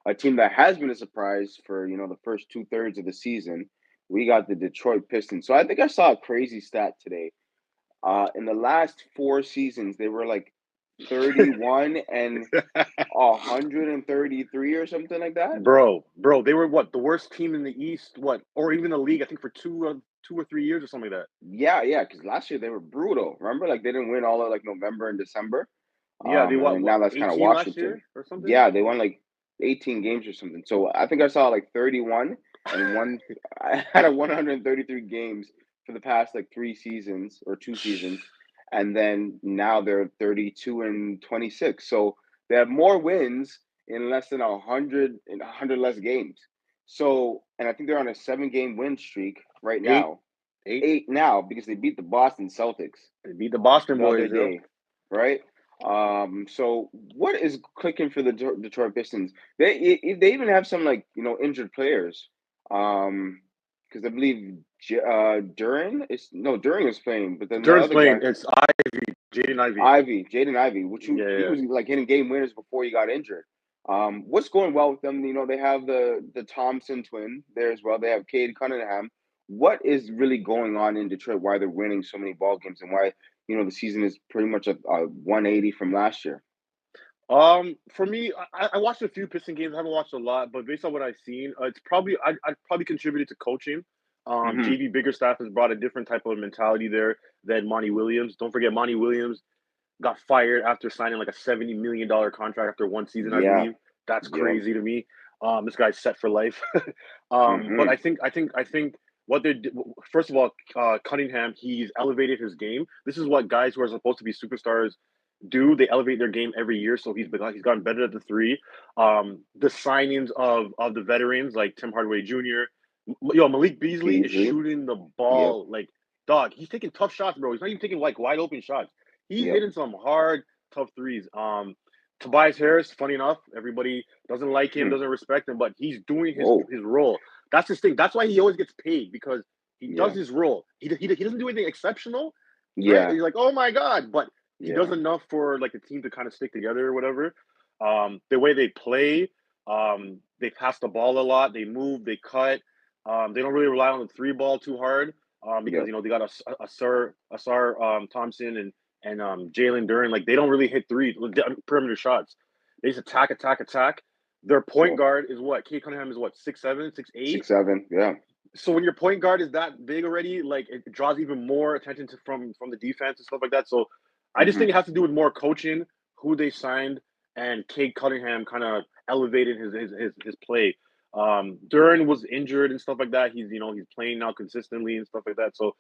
a team that has been a surprise for the first 2/3 of the season. We got the Detroit Pistons. So I think I saw a crazy stat today. In the last 4 seasons, they were like 31 and 133 or something like that. Bro, they were what, the worst team in the East, what, or even the league, I think for 2 or 3 years or something like that. Yeah, yeah, because last year they were brutal. Remember, like they didn't win all of like November and December. Yeah, they And what then now what that's kind of 18 last Washington. year or something. Yeah, they won like 18 games or something. So I think I saw like 31 and one out of 133 games for the past like 3 seasons or 2 seasons. And then now they're 32 and 26. So they have more wins in less than 100 less games. So, and I think they're on a 7 game win streak right Eight, now. eight. 8 now because they beat the Boston Celtics They beat the Boston the other boys, yo. day, right? So what is clicking for the Detroit Pistons? They even have some like injured players. Because I believe Duran is playing, but then the Duran's other guy playing. It's Ivy, Jaden Ivy. Jaden Ivy, which Yeah, he yeah. was like hitting game winners before he got injured. What's going well with them? They have the Thompson twin there as well. They have Cade Cunningham. What is really going on in Detroit? Why they're winning so many ball games, and why the season is pretty much a 180 from last year? For me, I watched a few Piston games. I haven't watched a lot, but based on what I've seen, it's probably I'd probably contributed to coaching. Hmm. JV Biggerstaff has brought a different type of mentality there than Monty Williams. Don't forget, Monty Williams got fired after signing like a $70 million contract after one season, I Yeah. believe. That's Yep. crazy to me. This guy's set for life. But Hmm. I think what they're first of all, Cunningham, he's elevated his game. This is what guys who are supposed to be superstars do. They elevate their game every year, so he's gotten better at the three. The signings of the veterans like Tim Hardaway Jr. Yo, Malik Beasley is Beasley. shooting the Yep. ball like dog. He's taking tough shots, bro. He's not even taking like wide open shots. He's Yep. hitting some hard, tough threes. Tobias Harris, funny enough, everybody doesn't like him, Hmm. doesn't respect him, but he's doing his Whoa. his role. That's his thing. That's why he always gets paid because he does Yeah. his role. He doesn't do anything exceptional, right? Yeah. He's like, oh my god, but he does Yeah. enough for like the team to kind of stick together or whatever. The way they play, they pass the ball a lot, they move, they cut. They don't really rely on the three ball too hard because Yep. they got Asar Thompson and Jalen Duran. Like they don't really hit three perimeter shots. They just attack, attack, attack. Their point Yep. guard is what? Kate Cunningham is what, 6'7", 6'8". 6'7". Yeah. So when your point guard is that big already, like it draws even more attention from the defense and stuff like that. So I just think Hmm. it has to do with more coaching, who they signed, and Cade Cunningham kind of elevated his play. Duran was injured and stuff like that. He's playing now consistently and stuff like that. So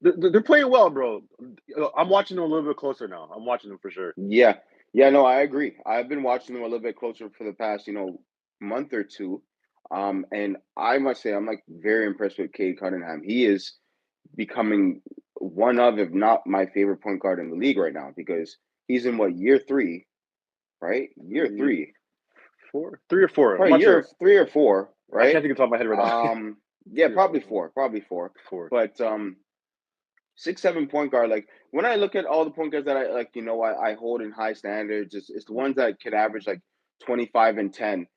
they're playing well, bro. I'm watching them a little bit closer now. I'm watching them for sure. Yeah. Yeah, no, I agree. I've been watching them a little bit closer for the past, month or two. And I must say I'm like very impressed with Cade Cunningham. He is becoming one of, if not my favorite point guard in the league right now because he's in what, year three, right? Year three. Four, 3 or 4. I'm Probably not year sure. 3 or 4, I right? can't think of the top of my head right now. Yeah, Three or probably four, yeah. four, probably four. Four. But 6'7" point guard. Like when I look at all the point guards that I like, I hold in high standards. It's the ones that could average like 25 and 10.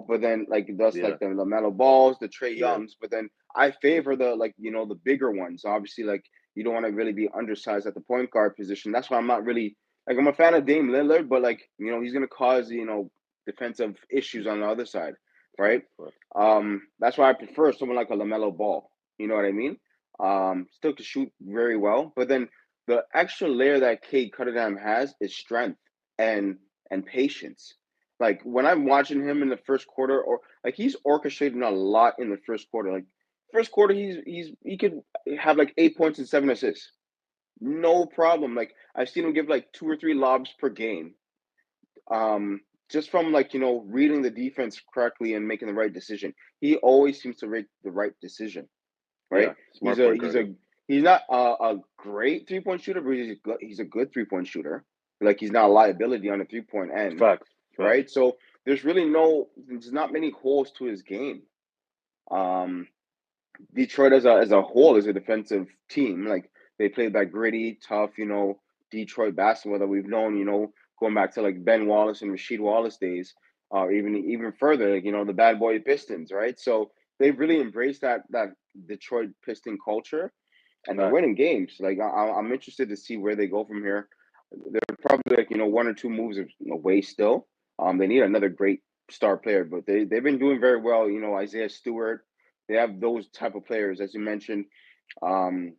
But then like that's Yeah, like the LaMelo Balls, the Trey yeah. Youngs. But then I favor the like the bigger ones. Obviously, like you don't want to really be undersized at the point guard position. That's why I'm not really like I'm a fan of Dame Lillard, but like he's gonna cause defensive issues on the other side, right? Fact, fact. That's why I prefer someone like a LaMelo Ball. You know what I mean? Still can shoot very well, but then the extra layer that Cade Cunningham has is strength and patience. Like when I'm watching him in the first quarter, or like he's orchestrating a lot in the first quarter. Like first quarter, he could have like 8 points and 7 assists, no problem. Like I've seen him give like 2 or 3 lobs per game. Just from like reading the defense correctly and making the right decision. He always seems to make the right decision, right? Yeah, smart point guard. Yeah. He's not a great 3 point shooter, but he's a good 3 point shooter. Like he's not a liability on the 3 point end, Facts, facts. right? So there's not many holes to his game. Um, Detroit as a whole is a defensive team. Like they play that gritty, tough, Detroit basketball that we've known, going back to like Ben Wallace and Rasheed Wallace days. even further, like, the bad boy Pistons, right? So they've really embraced that Detroit Piston culture, and they're Facts. winning games. Like I'm interested to see where they go from here. They're probably like one or two moves away still. They need another great star player, but they've been doing very well. Isaiah Stewart. They have those type of players, as you mentioned. Um,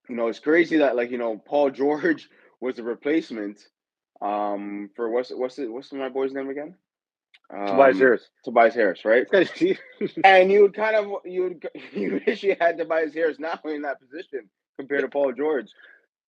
it's crazy that like Paul George was a replacement for what's my boy's name again? Tobias Harris. Tobias Harris, right? This guy's see, And you would kind of you wish you had Tobias Harris now in that position compared to Paul George.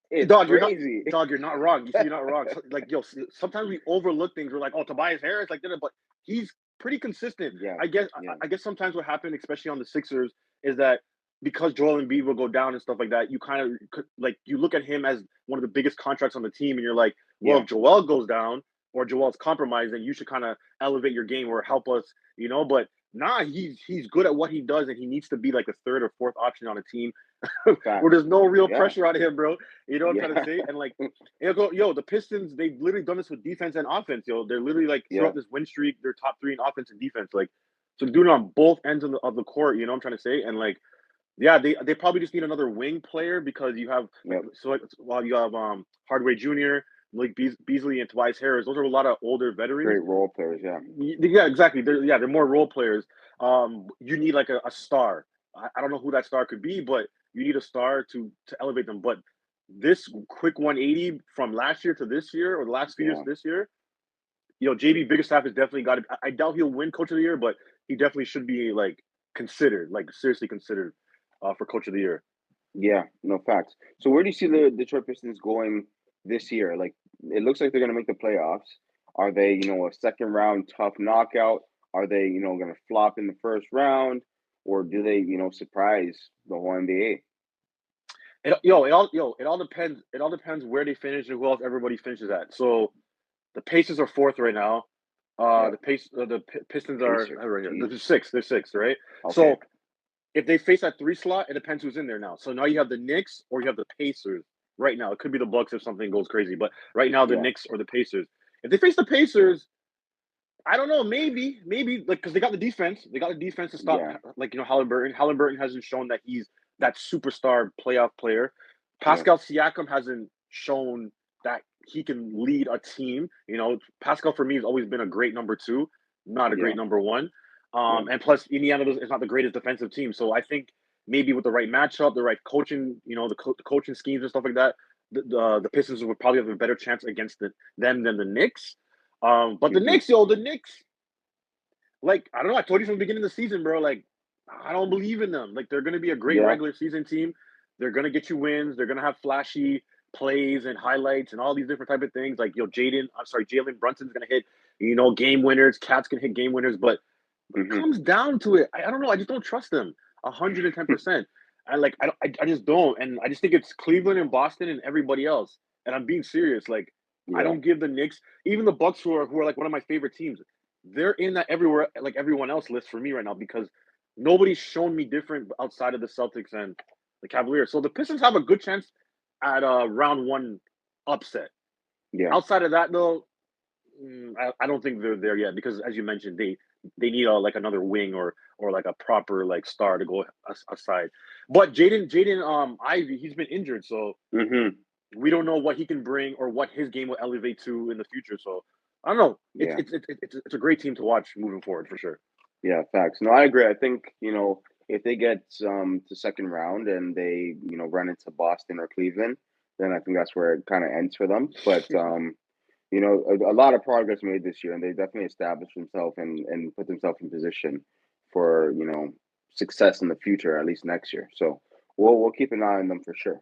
It's dog. You're not crazy. dog. You're not wrong. You see, you're not wrong. So, like yo, sometimes we overlook things. We're like, oh, Tobias Harris, like that, but he's pretty consistent. Yeah, I guess. yeah, I guess sometimes what happened, especially on the Sixers, is that because Joel Embiid will go down and stuff like that, you kind of like you look at him as one of the biggest contracts on the team, and you're like, well, yeah, if Joel goes down or Joel's compromised, then you should kind of elevate your game or help us, But nah, he's good at what he does, and he needs to be like a third or fourth option on a team where facts. there's no real Yeah, pressure on him, bro. You know what I'm trying to yeah, say? And like, yo, the Pistons, they've literally done this with defense and offense, yo. They're literally like yeah, throughout this win streak, they're top three in offense and defense. Like, so they're doing it on both ends of the court. You know what I'm trying to say? And like, yeah, they probably just need another wing player because you have like yep. so like, while you have Hardaway Jr., Malik Beasley, and Tobias Harris. Those are a lot of older veterans. Great role players. Yeah, Yeah, exactly. They're more role players. You need like a star. I don't know who that star could be, but you need a star to elevate them. But this quick 180 from last year to this year, or the last few years yeah, to this year, JB Biggerstaff has definitely got to. I doubt he'll win Coach of the Year, but he definitely should be like considered, like seriously considered, for Coach of the Year. yeah. No facts. So where do you see the Detroit Pistons going this year? Like it looks like they're going to make the playoffs. Are they, a second round tough knockout? Are they, going to flop in the first round, or do they, surprise the whole NBA? It all depends. It all depends where they finish and who else everybody finishes at. So the Pacers are fourth right now. Yeah, The Pistons are Pacers. right here. Jeez. They're sixth. They're sixth, right? Okay. So if they face that three slot, it depends who's in there now. So now you have the Knicks or you have the Pacers. Right now, it could be the Bucks if something goes crazy, but right now the Yeah, Knicks or the Pacers. If they face the Pacers, I don't know. Maybe like because they got the defense. They got the defense to stop. yeah, Like Halliburton. Halliburton hasn't shown that he's that superstar playoff player. yeah, Pascal Siakam hasn't shown that he can lead a team. Pascal for me has always been a great number two, not a yeah, great number one. yeah. And plus Indiana is not the greatest defensive team. So I think maybe with the right matchup, the right coaching, the coaching schemes and stuff like that, the Pistons would probably have a better chance against them than the Knicks. But the Hmm. Knicks, like I don't know. I told you from the beginning of the season, bro. Like I don't believe in them. Like they're going to be a great Yeah, regular season team. They're going to get you wins. They're going to have flashy plays and highlights and all these different type of things. Like Jalen Brunson's going to hit, game winners. Cat's going to hit game winners. But when it hmm, comes down to it, I don't know. I just don't trust them 110%. I just don't. And I just think it's Cleveland and Boston and everybody else. And I'm being serious. Like I yeah, don't give the Knicks, even the Bucks, who are like one of my favorite teams. They're in that everywhere like everyone else list for me right now because nobody's shown me different outside of the Celtics and the Cavaliers. So the Pistons have a good chance at a round one upset. yeah, Outside of that, though, I don't think they're there yet because, as you mentioned, they need like another wing or like a proper like star to go aside. But Jaden Ivy, he's been injured, so hmm, we don't know what he can bring or what his game will elevate to in the future. So I don't know. It's yeah, it's it's it's a great team to watch moving forward for sure. yeah. Facts. No, I agree. I think if they get to second round and they run into Boston or Cleveland, then I think that's where it kind of ends for them. But a lot of progress made this year, and they definitely established themselves and put themselves in position for success in the future, at least next year. So we'll keep an eye on them for sure.